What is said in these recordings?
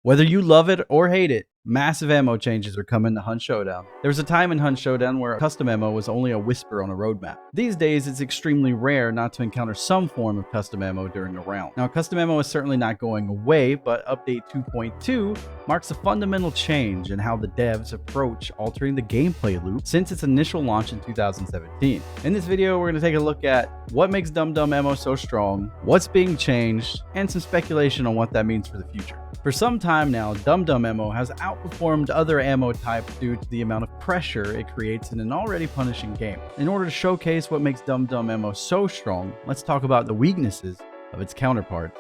Whether you love it or hate it, massive ammo changes are coming to Hunt Showdown. There was a time in Hunt Showdown where custom ammo was only a whisper on a roadmap. These days, it's extremely rare not to encounter some form of custom ammo during a round. Now, custom ammo is certainly not going away, but Update 2.2 marks a fundamental change in how the devs approach altering the gameplay loop since its initial launch in 2017. In this video, we're going to take a look at what makes DumDum ammo so strong, what's being changed, and some speculation on what that means for the future. For some time now, DumDum ammo has outperformed other ammo types due to the amount of pressure it creates in an already punishing game. In order to showcase what makes DumDum ammo so strong, let's talk about the weaknesses of its counterparts: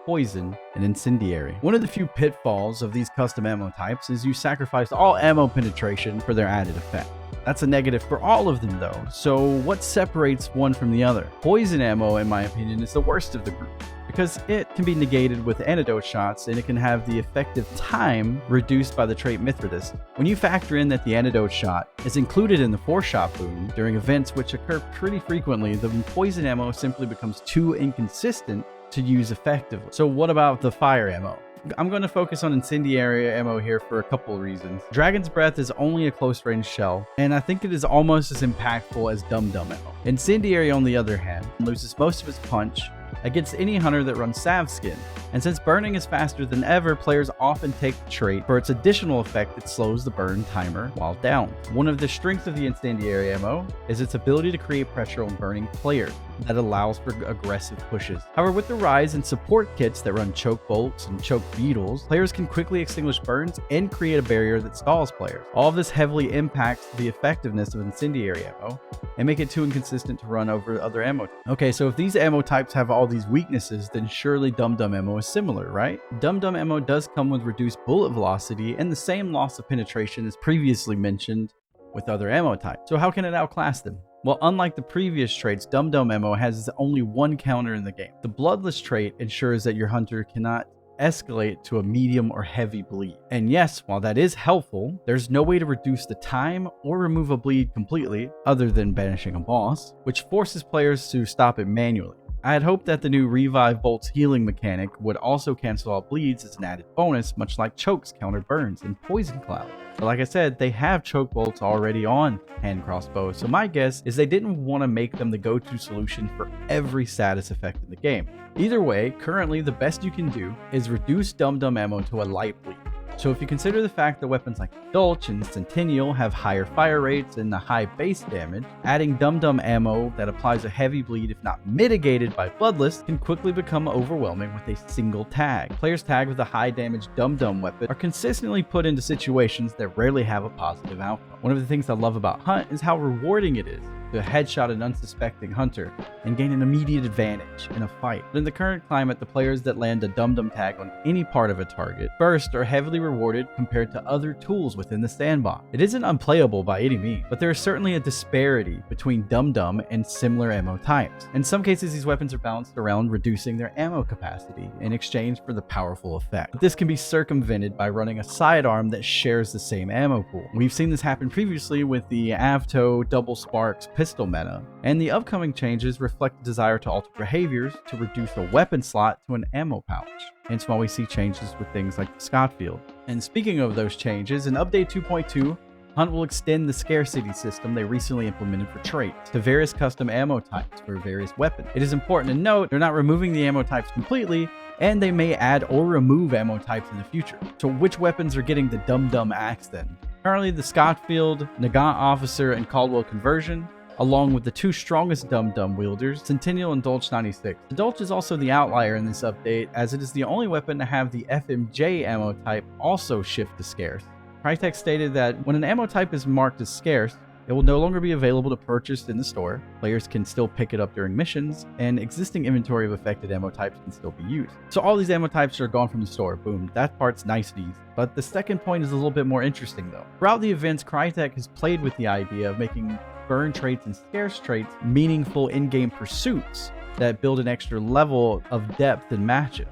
poison and incendiary. One of the few pitfalls of these custom ammo types is you sacrifice all ammo penetration for their added effect. That's a negative for all of them though, so what separates one from the other? Poison ammo, in my opinion, is the worst of the group, because it can be negated with antidote shots and it can have the effective time reduced by the trait Mithridus. When you factor in that the antidote shot is included in the 4-shot boom during events which occur pretty frequently, the poison ammo simply becomes too inconsistent to use effectively. So what about the fire ammo? I'm going to focus on incendiary ammo here for a couple of reasons. Dragon's Breath is only a close range shell, and I think it is almost as impactful as DumDum ammo. Incendiary, on the other hand, loses most of its punch against any hunter that runs Salve Skin, and since burning is faster than ever, players often take the trait for its additional effect that slows the burn timer while down. One of the strengths of the incendiary ammo is its ability to create pressure on burning players that allows for aggressive pushes. However, with the rise in support kits that run choke bolts and choke beetles, players can quickly extinguish burns and create a barrier that stalls players. All of this heavily impacts the effectiveness of incendiary ammo and make it too inconsistent to run over other ammo. Okay, so if these ammo types have all these weaknesses, then surely DumDum ammo is similar, right? DumDum ammo does come with reduced bullet velocity and the same loss of penetration as previously mentioned with other ammo types. So how can it outclass them? Well, unlike the previous traits, DumDum ammo has only one counter in the game. The Bloodless trait ensures that your hunter cannot escalate to a medium or heavy bleed. And yes, while that is helpful, there's no way to reduce the time or remove a bleed completely other than banishing a boss, which forces players to stop it manually. I had hoped that the new Revive Bolt's healing mechanic would also cancel out bleeds as an added bonus, much like chokes counter burns and poison cloud. But like I said, they have choke bolts already on hand crossbows, so my guess is they didn't want to make them the go-to solution for every status effect in the game. Either way, currently the best you can do is reduce DumDum ammo to a light bleed. So if you consider the fact that weapons like Dolch and Centennial have higher fire rates and a high base damage, adding DumDum ammo that applies a heavy bleed, if not mitigated by Bloodless, can quickly become overwhelming with a single tag. Players tagged with a high damage DumDum weapon are consistently put into situations that rarely have a positive outcome. One of the things I love about Hunt is how rewarding it is to headshot an unsuspecting hunter and gain an immediate advantage in a fight. But in the current climate, the players that land a DumDum tag on any part of a target first are heavily rewarded compared to other tools within the sandbox. It isn't unplayable by any means, but there is certainly a disparity between DumDum and similar ammo types. In some cases, these weapons are balanced around reducing their ammo capacity in exchange for the powerful effect. But this can be circumvented by running a sidearm that shares the same ammo pool. We've seen this happen previously with the Avto Double Sparks pistol meta, and the upcoming changes reflect the desire to alter behaviors to reduce a weapon slot to an ammo pouch. Hence why we see changes with things like the Scotfield. And speaking of those changes, in Update 2.2, Hunt will extend the scarcity system they recently implemented for traits to various custom ammo types for various weapons. It is important to note they're not removing the ammo types completely, and they may add or remove ammo types in the future. So which weapons are getting the DumDum axe then? Currently the Scotfield, Nagant Officer, and Caldwell Conversion, along with the two strongest DumDum wielders, Centennial and Dolch 96. The Dolch is also the outlier in this update, as it is the only weapon to have the FMJ ammo type also shift to scarce. Crytek stated that when an ammo type is marked as scarce, it will no longer be available to purchase in the store. Players can still pick it up during missions, and existing inventory of affected ammo types can still be used. So all these ammo types are gone from the store. Boom, that part's nice and easy. But the second point is a little bit more interesting though. Throughout the events, Crytek has played with the idea of making burn traits and scarce traits meaningful in-game pursuits that build an extra level of depth in matches.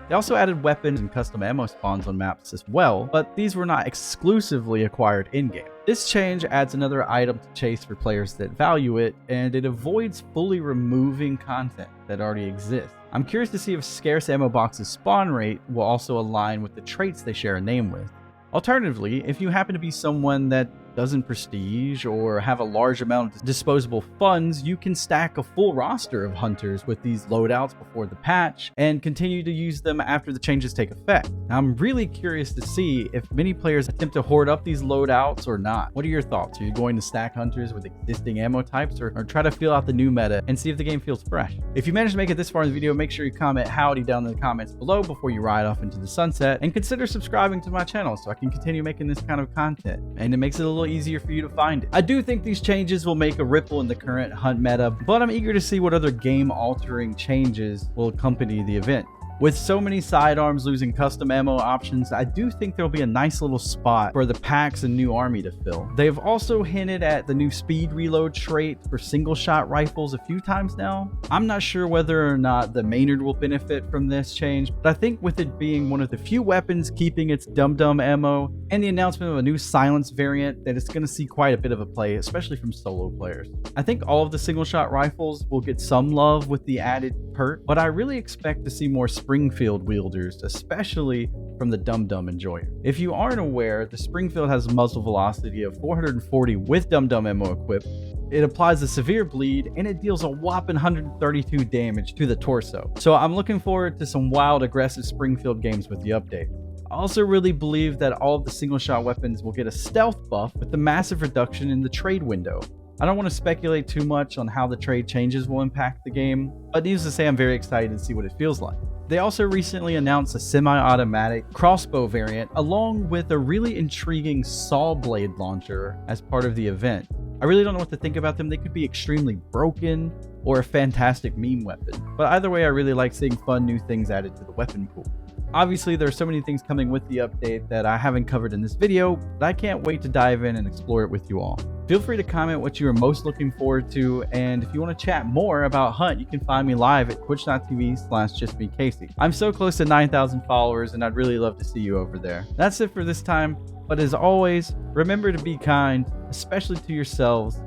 They also added weapons and custom ammo spawns on maps as well, but these were not exclusively acquired in-game. This change adds another item to chase for players that value it, and it avoids fully removing content that already exists. I'm curious to see if scarce ammo boxes' spawn rate will also align with the traits they share a name with. Alternatively, if you happen to be someone that doesn't prestige or have a large amount of disposable funds, you can stack a full roster of hunters with these loadouts before the patch and continue to use them after the changes take effect. Now, I'm really curious to see if many players attempt to hoard up these loadouts or not. What are your thoughts? Are you going to stack hunters with existing ammo types or try to feel out the new meta and see if the game feels fresh? If you managed to make it this far in the video, make sure you comment howdy down in the comments below before you ride off into the sunset, and consider subscribing to my channel so I can continue making this kind of content, and it makes it a little easier for you to find it. I do think these changes will make a ripple in the current hunt meta, but I'm eager to see what other game-altering changes will accompany the event. With so many sidearms losing custom ammo options, I do think there'll be a nice little spot for the packs and new army to fill. They've also hinted at the new speed reload trait for single shot rifles a few times now. I'm not sure whether or not the Maynard will benefit from this change, but I think with it being one of the few weapons keeping its DumDum ammo and the announcement of a new silence variant, that it's going to see quite a bit of a play, especially from solo players. I think all of the single shot rifles will get some love with the added perk, but I really expect to see more Springfield wielders, especially from the DumDum enjoyer. If you aren't aware, the Springfield has a muzzle velocity of 440 with DumDum ammo equipped. It applies a severe bleed and it deals a whopping 132 damage to the torso. So I'm looking forward to some wild aggressive Springfield games with the update. I also really believe that all of the single shot weapons will get a stealth buff with the massive reduction in the trade window. I don't want to speculate too much on how the trade changes will impact the game, but needless to say, I'm very excited to see what it feels like. They also recently announced a semi-automatic crossbow variant along with a really intriguing saw blade launcher as part of the event. I really don't know what to think about them. They could be extremely broken or a fantastic meme weapon, but either way, I really like seeing fun new things added to the weapon pool. Obviously, there are so many things coming with the update that I haven't covered in this video, but I can't wait to dive in and explore it with you all. Feel free to comment what you are most looking forward to, and if you want to chat more about Hunt, you can find me live at twitch.tv/justmecasey. I'm so close to 9,000 followers, and I'd really love to see you over there. That's it for this time, but as always, remember to be kind, especially to yourselves,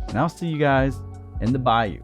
and I'll see you guys in the bayou.